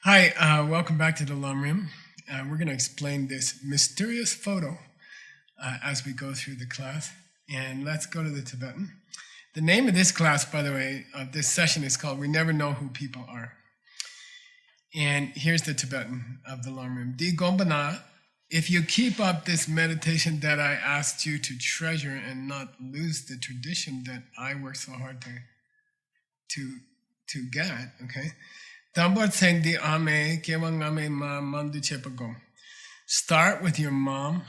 Hi, welcome back to the Lamrim. We're going to explain this mysterious photo as we go through the class. And let's go to the Tibetan. The name of this class, by the way, of this session is called We Never Know Who People Are. And here's the Tibetan of the Lamrim. Di Gombana, if you keep up this meditation that I asked you to treasure and not lose the tradition that I work so hard to get, okay? Start with your mom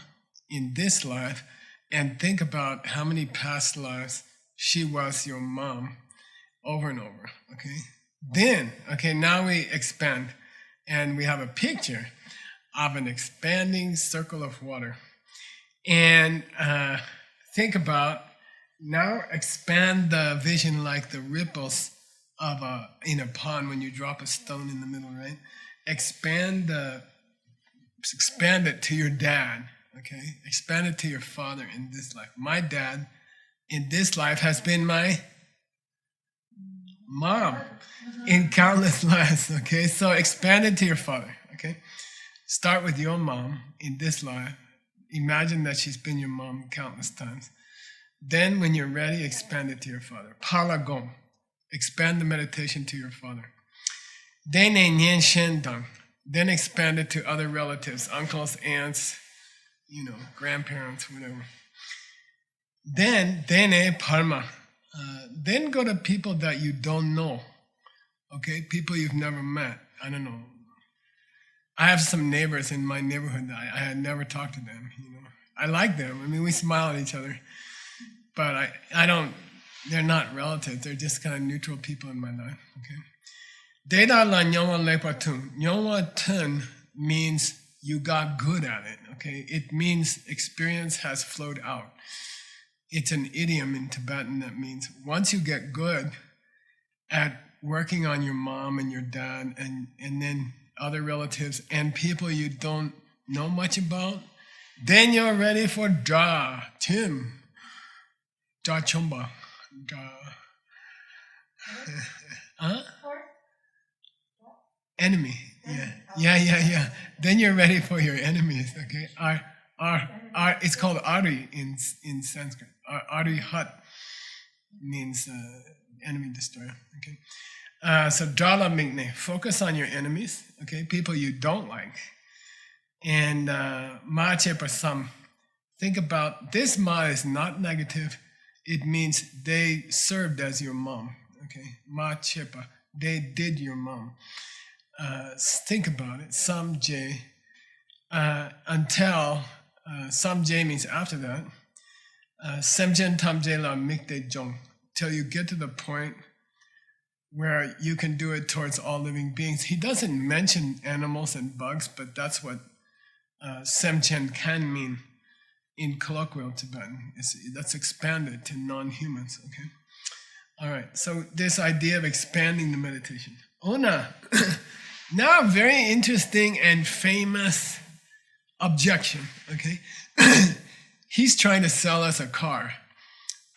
in this life and think about how many past lives she was your mom over and over, okay? Then, okay, now we expand and we have a picture of an expanding circle of water. And think about, now expand the vision like the ripples in a pond when you drop a stone in the middle, right? Expand it to your dad, okay? Expand it to your father in this life. My dad in this life has been my mom in countless lives, okay? So expand it to your father, okay? Start with your mom in this life. Imagine that she's been your mom countless times. Then when you're ready, expand it to your father. Palagom. Expand the meditation to your father. Dene Nyen Shendang. Then expand it to other relatives, uncles, aunts, grandparents, whatever. Then Dene Parma. Then go to people that you don't know. Okay, people you've never met. I don't know. I have some neighbors in my neighborhood that I had never talked to them. I like them. I mean, we smile at each other, but I don't. They're not relatives. They're just kind of neutral people in my life. Okay. Deda la nyongwa lepatun. Nyongwa tun means you got good at it. Okay. It means experience has flowed out. It's an idiom in Tibetan that means once you get good at working on your mom and your dad and then other relatives and people you don't know much about, then you're ready for Dra, Tim, Dra Chomba. Huh? Enemy. Yeah. Then you're ready for your enemies. Okay. It's called Ari in Sanskrit. Ari Hat means enemy destroyer. Okay. So Dala Migne, focus on your enemies. Okay, people you don't like. And Ma Chepa Sam, think about this. Ma is not negative. It means they served as your mom, okay? Ma Chepa, they did your mom. Think about it. Sam J, until Sam J means after that. Semjen Tam J La Mikde Jong, till you get to the point where you can do it towards all living beings. He doesn't mention animals and bugs, but that's what Semchen can mean. In colloquial Tibetan, that's expanded to non-humans, okay? All right, so this idea of expanding the meditation. Ona, now very interesting and famous objection, okay? He's trying to sell us a car.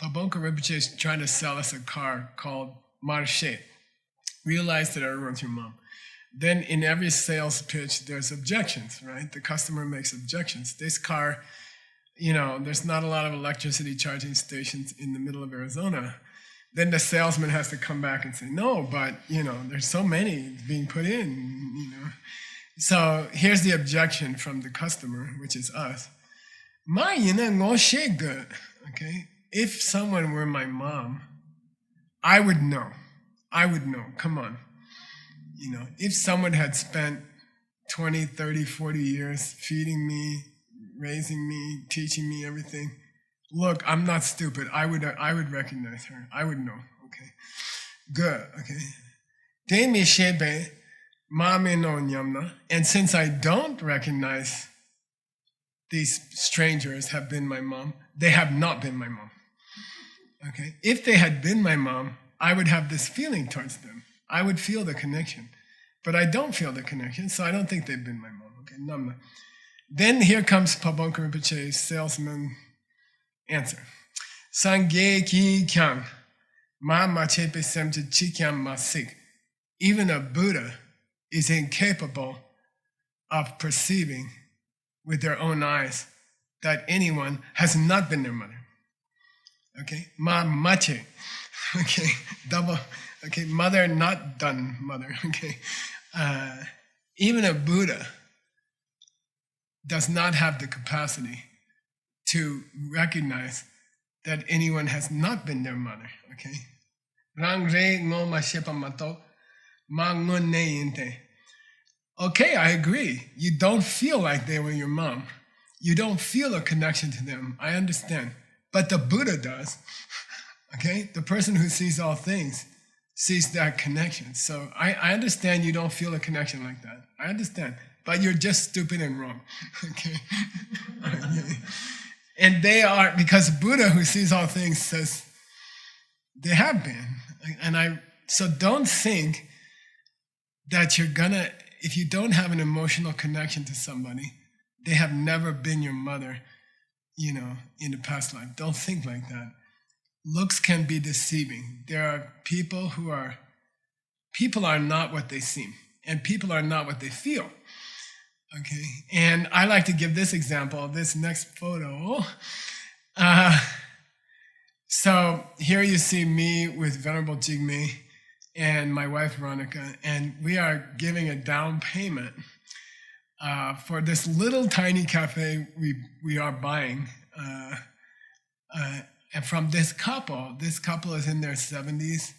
Pabonka Rinpoche is trying to sell us a car called Marche. Realize that everyone's your mom. Then in every sales pitch, there's objections, right? The customer makes objections. This car, there's not a lot of electricity charging stations in the middle of Arizona. Then the salesman has to come back and say, no, but, there's so many being put in, So here's the objection from the customer, which is us. Okay? If someone were my mom, I would know. Come on. If someone had spent 20, 30, 40 years feeding me, raising me, teaching me everything. Look, I'm not stupid. I would recognize her. I would know. Okay. Good. Okay. Demi shebe mame no nyamna. And since I don't recognize these strangers have been my mom, they have not been my mom. Okay. If they had been my mom, I would have this feeling towards them. I would feel the connection. But I don't feel the connection, so I don't think they've been my mom. Okay. Namna. Then here comes Pabonka Rinpoche's salesman answer. Sangye ki kyang, ma machepe semche chi kyang masik. Even a Buddha is incapable of perceiving with their own eyes that anyone has not been their mother. Okay, ma mache. Okay, double. Okay, mother not done mother. Okay, even a Buddha does not have the capacity to recognize that anyone has not been their mother. Okay, rang re ngoma shepa mato ma ngun ne inte. Okay, I agree. You don't feel like they were your mom. You don't feel a connection to them. I understand. But the Buddha does. Okay? The person who sees all things sees that connection. So I understand you don't feel a connection like that. I understand. But you're just stupid and wrong. Okay? And they are, because Buddha who sees all things says they have been. So don't think that you're gonna, if you don't have an emotional connection to somebody, they have never been your mother, in the past life. Don't think like that. Looks can be deceiving. There are people are not what they seem, and people are not what they feel. Okay, and I like to give this example, this next photo. So here you see me with Venerable Jigme and my wife Veronica, and we are giving a down payment for this little tiny cafe we are buying. And from this couple is in their 70s,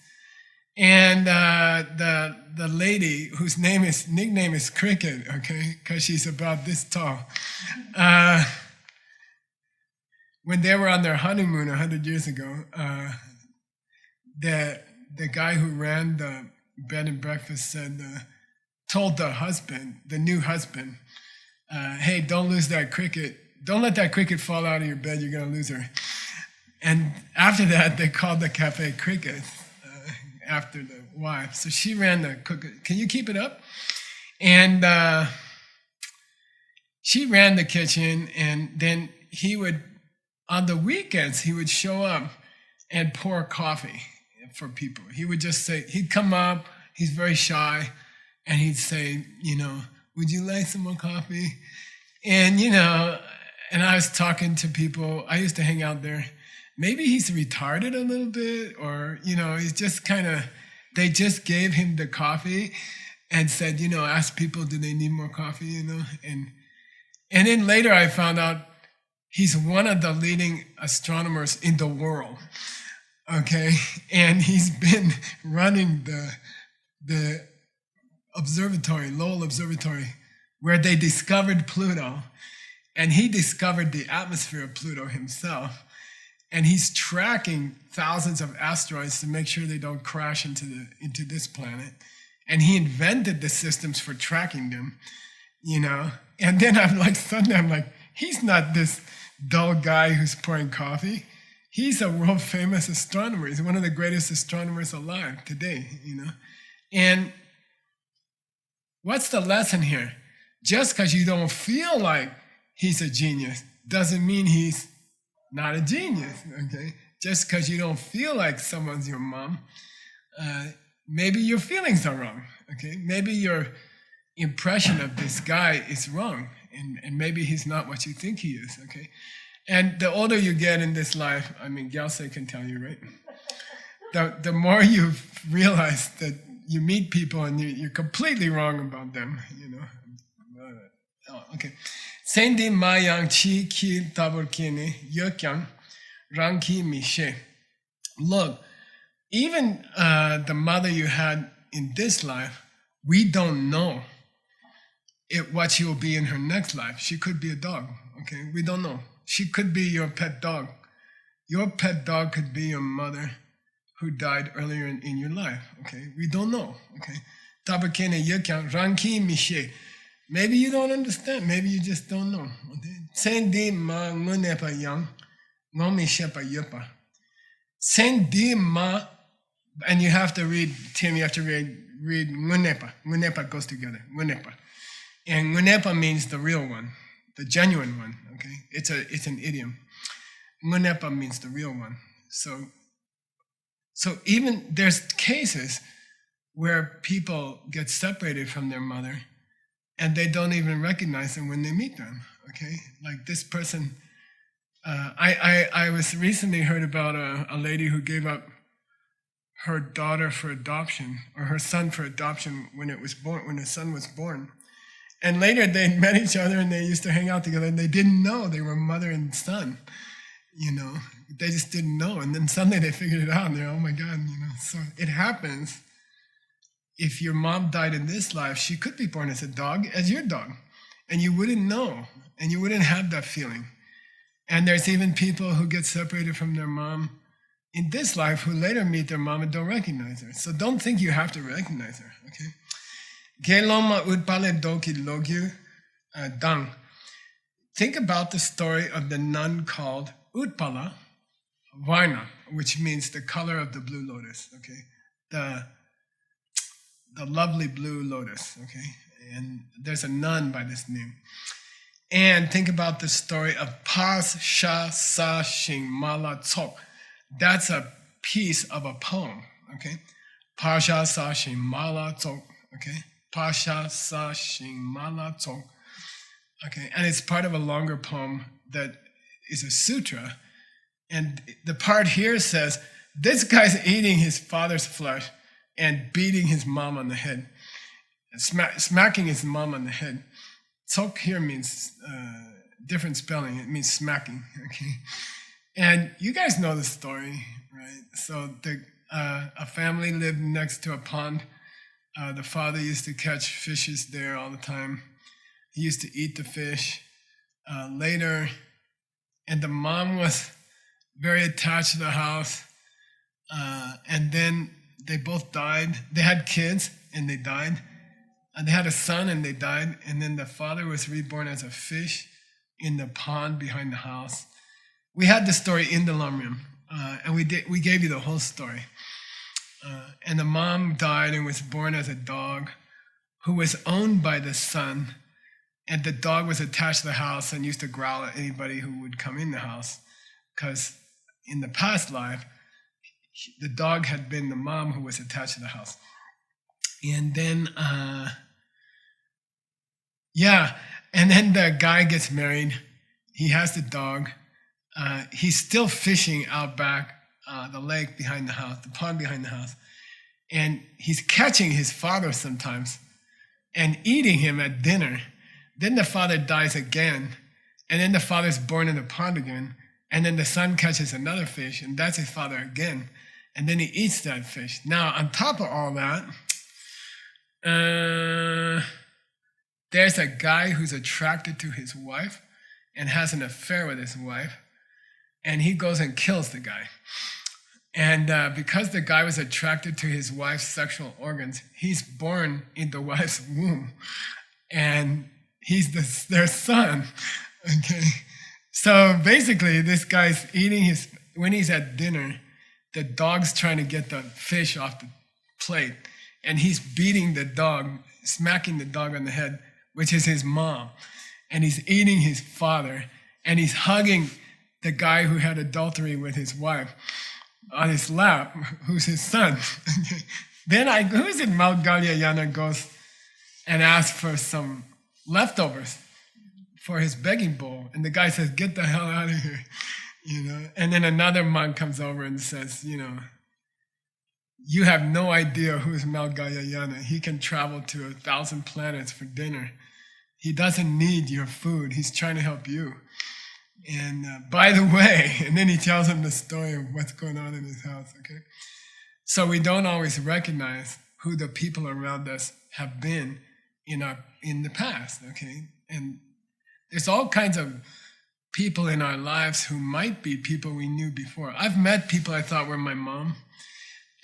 and the lady whose nickname is Cricket, okay, because she's about this tall. When they were on their honeymoon 100 years ago, the guy who ran the bed and breakfast told the new husband, hey, don't lose that cricket. Don't let that cricket fall out of your bed. You're going to lose her. And after that, they called the cafe Cricket after the wife. So she ran the cricket. Can you keep it up? And she ran the kitchen, and then on the weekends, he would show up and pour coffee for people. He would just say, he'd come up, he's very shy, and he'd say, would you like some more coffee? And, and I was talking to people, I used to hang out there. Maybe he's retarded a little bit, or, he's just they just gave him the coffee and said, ask people, do they need more coffee, And then later I found out he's one of the leading astronomers in the world, okay? And he's been running the observatory, Lowell Observatory, where they discovered Pluto, and he discovered the atmosphere of Pluto himself. And he's tracking thousands of asteroids to make sure they don't crash into this planet. And he invented the systems for tracking them, And then suddenly I'm like, he's not this dull guy who's pouring coffee. He's a world famous astronomer. He's one of the greatest astronomers alive today, And what's the lesson here? Just because you don't feel like he's a genius doesn't mean he's not a genius, okay? Just because you don't feel like someone's your mom, maybe your feelings are wrong, okay? Maybe your impression of this guy is wrong, and maybe he's not what you think he is, okay? And the older you get in this life, Gyaltse can tell you, right? The more you realize that you meet people and you're completely wrong about them, Okay. Sendi mayang chi ki taburkini yokyang ranki mishe. Look, even the mother you had in this life, we don't know what she will be in her next life. She could be a dog, okay? We don't know. She could be your pet dog. Your pet dog could be your mother who died earlier in your life, okay? We don't know, okay? Taburkini yokyang ranki mishe. Maybe you don't understand. Maybe you just don't know. Sendi ma ngunepa yang, ngomi shepa yupa. Sendi ma, and you have to read, Tim, you have to read ngunepa. Ngunepa goes together, ngunepa. And ngunepa means the real one, the genuine one, okay? It's an idiom. Ngunepa means the real one. So even there's cases where people get separated from their mother and they don't even recognize them when they meet them. Okay, like this person. I was recently heard about a lady who gave up her daughter for adoption, or her son for adoption when her son was born. And later they met each other and they used to hang out together, and they didn't know they were mother and son. They just didn't know. And then suddenly they figured it out, and they're, oh my God, So it happens. If your mom died in this life, she could be born as a dog, as your dog. And you wouldn't know, and you wouldn't have that feeling. And there's even people who get separated from their mom in this life who later meet their mom and don't recognize her. So don't think you have to recognize her, okay? Geloma utpale doki logyu dang. Think about the story of the nun called Utpala Varna, which means the color of the blue lotus, okay? The lovely blue lotus, okay? And there's a nun by this name. And think about the story of Pas Sha Sa Shing Mala Tsok. That's a piece of a poem, okay? Pa Sha Sa Shing Mala Tsok, okay? Pa Sha Sa Shing Mala Tsok, okay? And it's part of a longer poem that is a sutra. And the part here says, this guy's eating his father's flesh and beating his mom on the head, smacking his mom on the head. Tsok here means different spelling. It means smacking, okay? And you guys know the story, right? So a family lived next to a pond. The father used to catch fishes there all the time. He used to eat the fish. Later, and the mom was very attached to the house. And then they both died. They had kids and they died. And they had a son and they died. And then the father was reborn as a fish in the pond behind the house. We had the story in the Lamrim, and we gave you the whole story. And the mom died and was born as a dog who was owned by the son. And the dog was attached to the house and used to growl at anybody who would come in the house. Because in the past life, the dog had been the mom who was attached to the house. And then, and then the guy gets married. He has the dog. He's still fishing out back, the lake behind the house, the pond behind the house. And he's catching his father sometimes and eating him at dinner. Then the father dies again. And then the father's born in the pond again. And then the son catches another fish, and that's his father again. And then he eats that fish. Now, on top of all that, there's a guy who's attracted to his wife and has an affair with his wife, and he goes and kills the guy. And because the guy was attracted to his wife's sexual organs, he's born in the wife's womb, and he's their son, okay? So basically, this guy's eating when he's at dinner, the dog's trying to get the fish off the plate, and he's beating the dog, smacking the dog on the head, which is his mom. And he's eating his father, and he's hugging the guy who had adultery with his wife on his lap, who's his son. Then who's in Mount Galyayana goes and asks for some leftovers for his begging bowl. And the guy says, get the hell out of here, And then another monk comes over and says, you have no idea who is Mount Galyayana. He can travel to 1,000 planets for dinner. He doesn't need your food. He's trying to help you. And by the way, and then he tells him the story of what's going on in his house, okay? So we don't always recognize who the people around us have been in the past, okay? And there's all kinds of people in our lives who might be people we knew before. I've met people I thought were my mom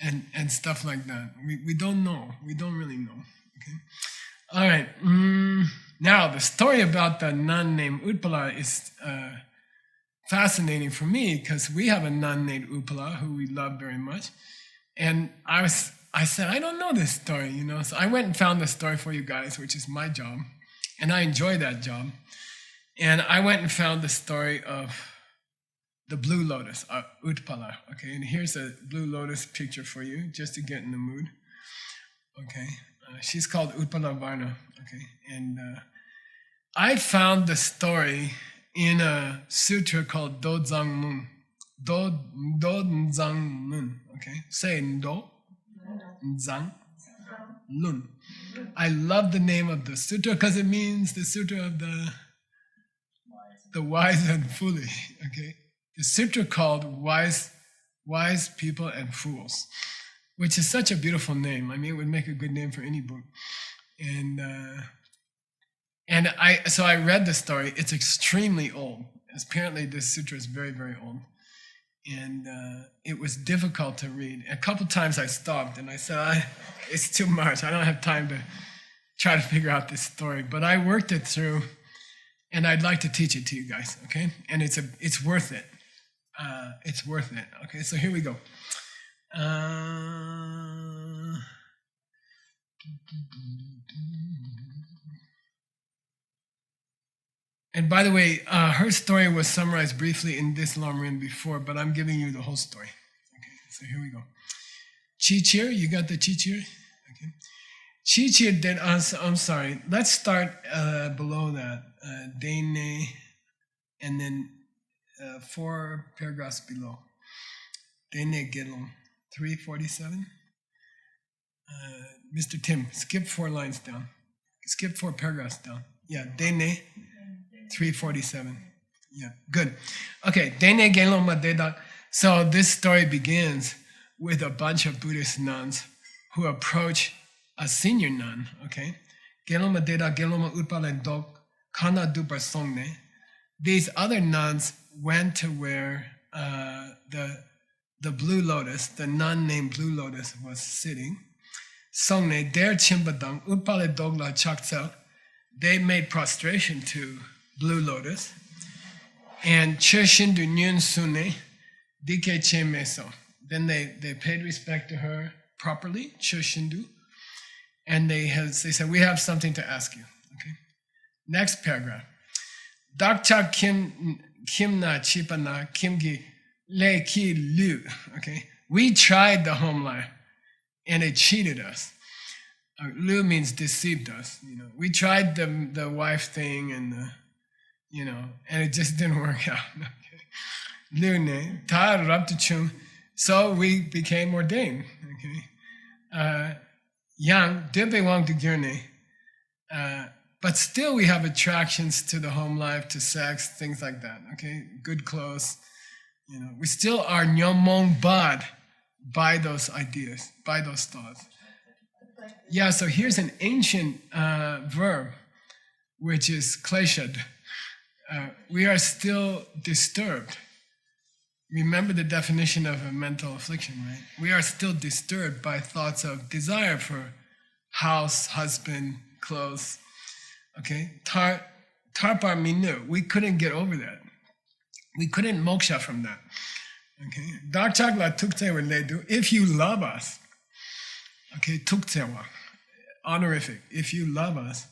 and stuff like that. We don't know. We don't really know, okay? All right. Now, the story about the nun named Utpala is fascinating for me because we have a nun named Utpala who we love very much. And I said, I don't know this story, So I went and found the story for you guys, which is my job. And I enjoy that job. And I went and found the story of the blue lotus, Utpala. Okay, and here's a blue lotus picture for you, just to get in the mood. Okay, she's called Utpala Varna. Okay, and I found the story in a sutra called Dozang Mun. Dozang Mun. Okay, say Do Zang Lun. I love the name of the sutra because it means the sutra of the wise and foolish. Okay, the sutra called wise people and fools, which is such a beautiful name. I mean, it would make a good name for any book. And I read the story. It's extremely old. Apparently, this sutra is very, very old, and it was difficult to read. A couple times I stopped and I said, "It's too much. I don't have time to try to figure out this story." But I worked it through, and I'd like to teach it to you guys. Okay, and it's worth it. It's worth it. Okay, so here we go. And by the way, her story was summarized briefly in this Lamrim before, but I'm giving you the whole story. Okay, so here we go. Chichir, you got the Chichir? Okay. Chichir did, I'm sorry, let's start below that. Dene, and then 4 paragraphs below. Dene Gelon, 347. Mr. Tim, skip 4 lines down. Skip 4 paragraphs down. Yeah, Dene. 347. Yeah, good. Okay, Dene Gelon Madeda. So this story begins with a bunch of Buddhist nuns who approach a senior nun, okay? Gelon Madeda, Gelon Utpala Dok, Kana Dupar Songne. These other nuns went to where the Blue Lotus, the nun named Blue Lotus, was sitting. Songne, der Chimbadang, Utpala Dogla Chaksel, they made prostration to Blue Lotus, and Cheshindu Nyun Sune, Dike Che Meso. Then they paid respect to her properly, Cheshindu, and they said, "We have something to ask you." Okay. Next paragraph. Dakcha Kimna Chipana Kimgi Le Ki Lu. Okay. We tried the home life and it cheated us. Lu means deceived us. We tried the wife thing and and it just didn't work out. Okay. So we became ordained. Okay. Yang Dibewang de Gyurne. But still we have attractions to the home life, to sex, things like that. Okay. Good clothes. We still are nyomong bad by those ideas, by those thoughts. Yeah, so here's an ancient verb, which is kleshad. We are still disturbed. Remember the definition of a mental affliction, right? We are still disturbed by thoughts of desire for house, husband, clothes. Okay? Tarpar minu. We couldn't get over that. We couldn't moksha from that. Okay? Darchakla tukte ledu. If you love us, okay, tuktewa, honorific. If you love us,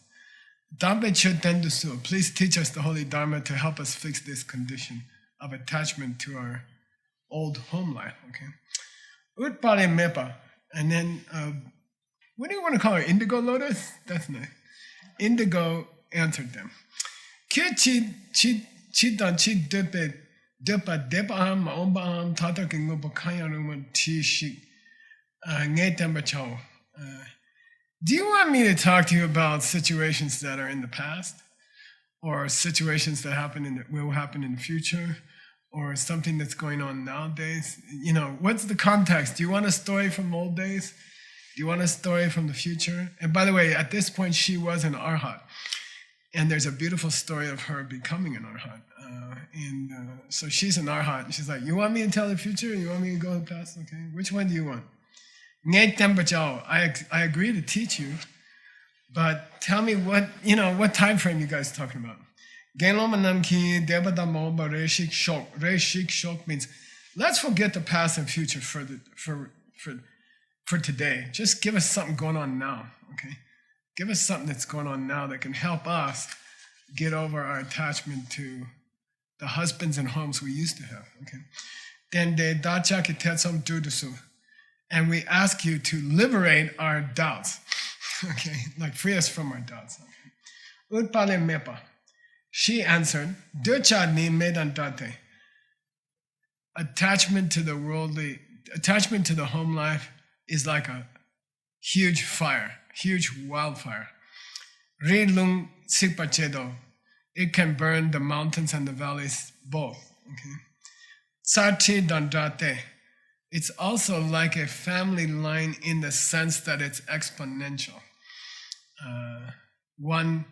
please teach us the Holy Dharma to help us fix this condition of attachment to our old home life. Okay. Utpale mepa. And then, what do you want to call her? Indigo Lotus? That's nice. Indigo answered them. Chidan chi depa depaham maombaham tata kingopa kayaruman chi shik ngay chao. Do you want me to talk to you about situations that are in the past, or situations that will happen in the future, or something that's going on nowadays? What's the context? Do you want a story from old days? Do you want a story from the future? And by the way, at this point, she was an arhat, and there's a beautiful story of her becoming an arhat. So she's an arhat, and she's like, "You want me to tell the future, or you want me to go to the past? Okay, which one do you want?" I agree to teach you, but tell me what time frame you guys talking about. Reshik shok means let's forget the past and future for today. Just give us something going on now, okay? Give us something that's going on now that can help us get over our attachment to the husbands and homes we used to have, okay? Then de dachaki tetsam dudusu. and we ask you to liberate our doubts. Okay, like free us from our doubts. Utpale mepa. She answered, Ducha ni medantate. Attachment to the worldly, attachment to the home life is like a huge fire, huge wildfire. Rilung sipachedo. It can burn the mountains and the valleys both. Okay. Sati dandate. It's also like a family line in the sense that it's exponential. One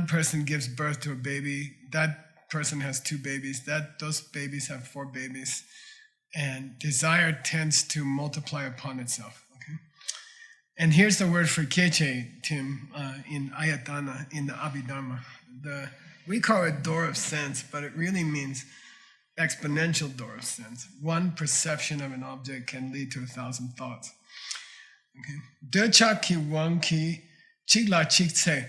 person gives birth to a baby, that person has 2 babies, those babies have 4 babies, and desire tends to multiply upon itself. Okay? And here's the word for keche, Tim, in Ayatana, in the Abhidharma. We call it door of sense, but it really means exponential door of sense. One perception of an object can lead to 1,000 thoughts. Okay. Decha ki wang ki chigla chikse.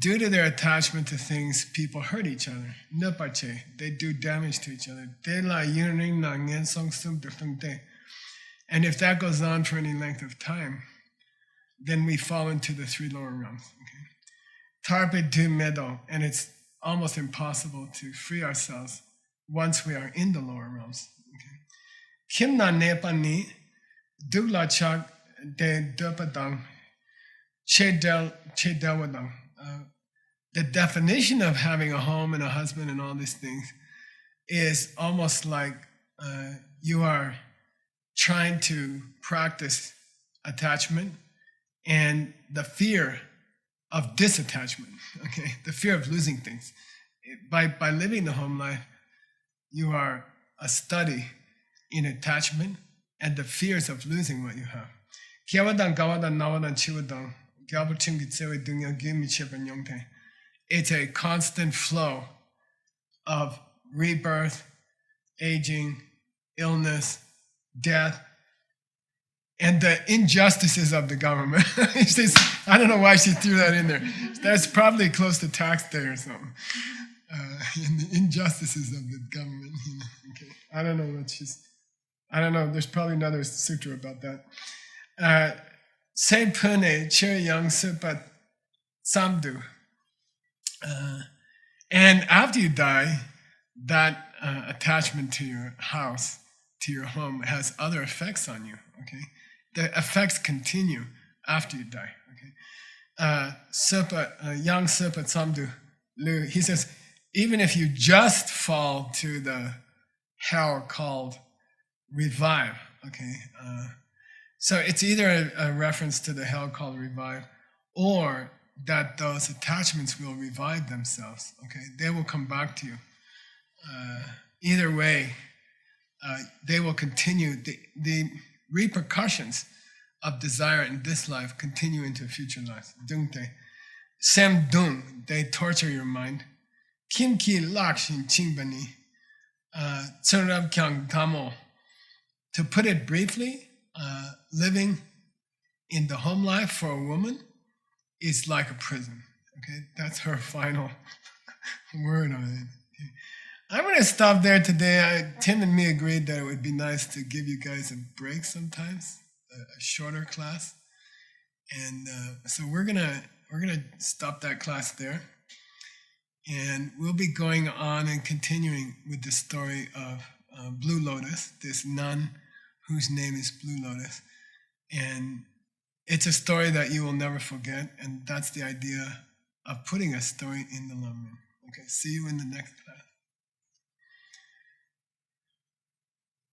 Due to their attachment to things, people hurt each other. Nepache, they do damage to each other. De la yuning na ngen song sum de. And if that goes on for any length of time, then we fall into the 3 lower realms. Okay. Tarpe du medo, and it's almost impossible to free ourselves once we are in the lower realms. Kimna nepani dugla chak de dupadang chedelwadang. The definition of having a home and a husband and all these things is almost like you are trying to practice attachment and the fear of disattachment. Okay, the fear of losing things. By living the home life, you are a study in attachment and the fears of losing what you have. It's a constant flow of rebirth, aging, illness, death, and the injustices of the government. I don't know why she threw that in there. That's probably close to tax day or something. And the injustices of the government. Okay. I don't know. There's probably another sutra about that. Se pune che yang supat samdu. And after you die, that attachment to your house, to your home, has other effects on you. Okay, the effects continue after you die. Okay, Yang Supat Samdu Lu, he says, even if you just fall to the hell called revive. Okay, so it's either a reference to the hell called revive, or that those attachments will revive themselves. Okay, they will come back to you. Either way, they will continue. The repercussions of desire in this life continue into future lives. Dungte. Sem dung, they torture your mind. Kim ki lakshin chingbani. Tsurab kyang tamo. To put it briefly, living in the home life for a woman is like a prison. Okay, that's her final word on it. Okay. I'm going to stop there today. Tim and me agreed that it would be nice to give you guys a break sometimes, a shorter class, and so we're gonna stop that class there, and we'll be going on and continuing with the story of Blue Lotus, this nun whose name is Blue Lotus, and it's a story that you will never forget, and that's the idea of putting a story in the Lamrim. Okay, see you in the next class.